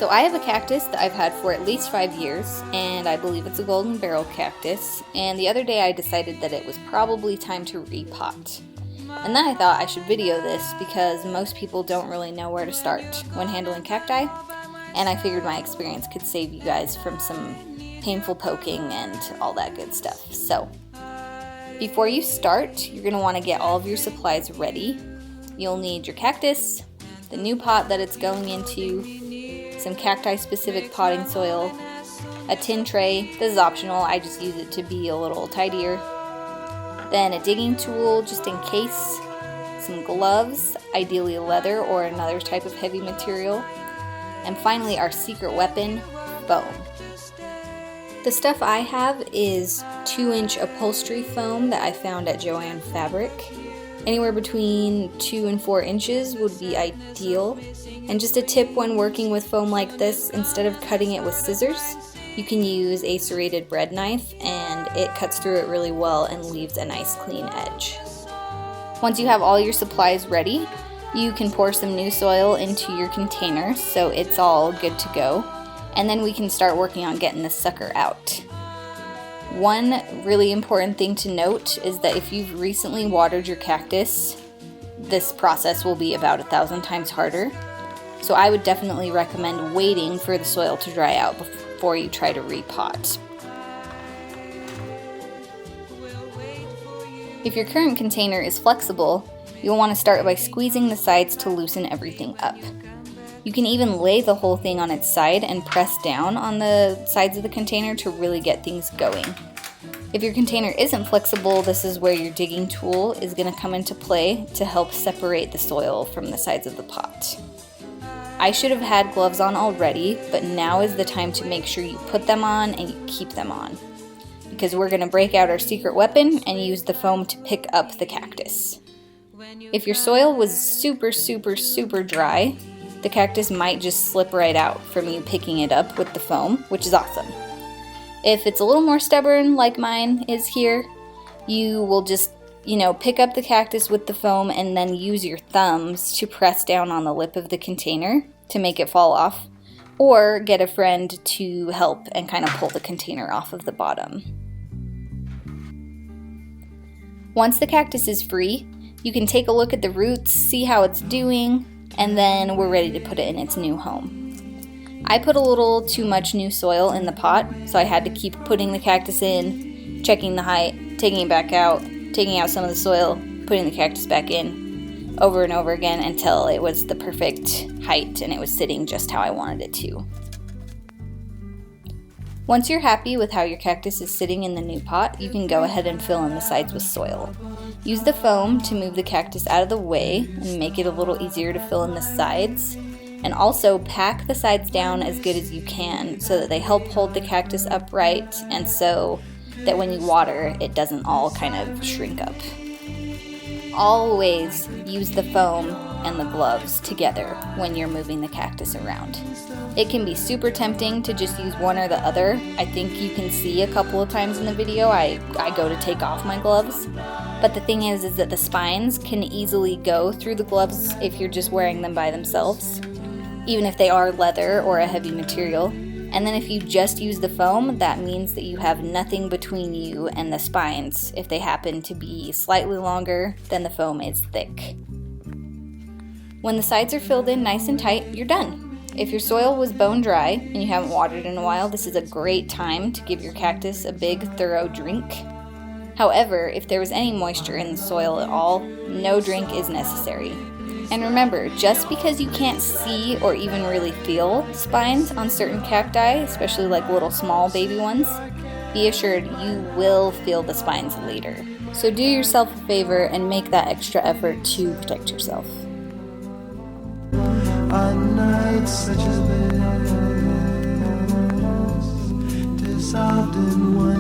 So I have a cactus that I've had for at least 5 years, and I believe it's a golden barrel cactus, and the other day I decided that it was probably time to repot. And then I thought I should video this because most people don't really know where to start when handling cacti, and I figured my experience could save you guys from some painful poking and all that good stuff. So, before you start, you're going to want to get all of your supplies ready. You'll need your cactus, the new pot that it's going into, some cacti-specific potting soil, a tin tray. This is optional, I just use it to be a little tidier. Then a digging tool just in case, some gloves, ideally leather or another type of heavy material, and finally our secret weapon, foam. The stuff I have is 2-inch upholstery foam that I found at Joann Fabric. Anywhere between 2 and 4 inches would be ideal. And just a tip when working with foam like this, instead of cutting it with scissors, you can use a serrated bread knife and it cuts through it really well and leaves a nice clean edge. Once you have all your supplies ready, you can pour some new soil into your container so it's all good to go. And then we can start working on getting this sucker out. One really important thing to note is that if you've recently watered your cactus, this process will be about 1,000 times harder. So I would definitely recommend waiting for the soil to dry out before you try to repot. If your current container is flexible, you'll want to start by squeezing the sides to loosen everything up. You can even lay the whole thing on its side and press down on the sides of the container to really get things going. If your container isn't flexible, this is where your digging tool is going to come into play to help separate the soil from the sides of the pot. I should have had gloves on already, but now is the time to make sure you put them on and you keep them on, because we're going to break out our secret weapon and use the foam to pick up the cactus. If your soil was super dry, the cactus might just slip right out from you picking it up with the foam, which is awesome. If it's a little more stubborn, like mine is here, you will just, pick up the cactus with the foam and then use your thumbs to press down on the lip of the container to make it fall off, or get a friend to help and kind of pull the container off of the bottom. Once the cactus is free, you can take a look at the roots, see how it's doing, and then we're ready to put it in its new home. I put a little too much new soil in the pot, so I had to keep putting the cactus in, checking the height, taking it back out, taking out some of the soil, putting the cactus back in, over and over again until it was the perfect height and it was sitting just how I wanted it to. Once you're happy with how your cactus is sitting in the new pot, you can go ahead and fill in the sides with soil. Use the foam to move the cactus out of the way and make it a little easier to fill in the sides. And also pack the sides down as good as you can so that they help hold the cactus upright and so that when you water, it doesn't all kind of shrink up. Always use the foam and the gloves together when you're moving the cactus around. It can be super tempting to just use one or the other. I think you can see a couple of times in the video I go to take off my gloves. But the thing is that the spines can easily go through the gloves if you're just wearing them by themselves, even if they are leather or a heavy material. And then if you just use the foam, that means that you have nothing between you and the spines if they happen to be slightly longer than the foam is thick. When the sides are filled in nice and tight, you're done. If your soil was bone dry and you haven't watered in a while, this is a great time to give your cactus a big, thorough drink. However, if there was any moisture in the soil at all, no drink is necessary. And remember, just because you can't see or even really feel spines on certain cacti, especially like little small baby ones, be assured you will feel the spines later. So do yourself a favor and make that extra effort to protect yourself. On nights such as this, dissolved in one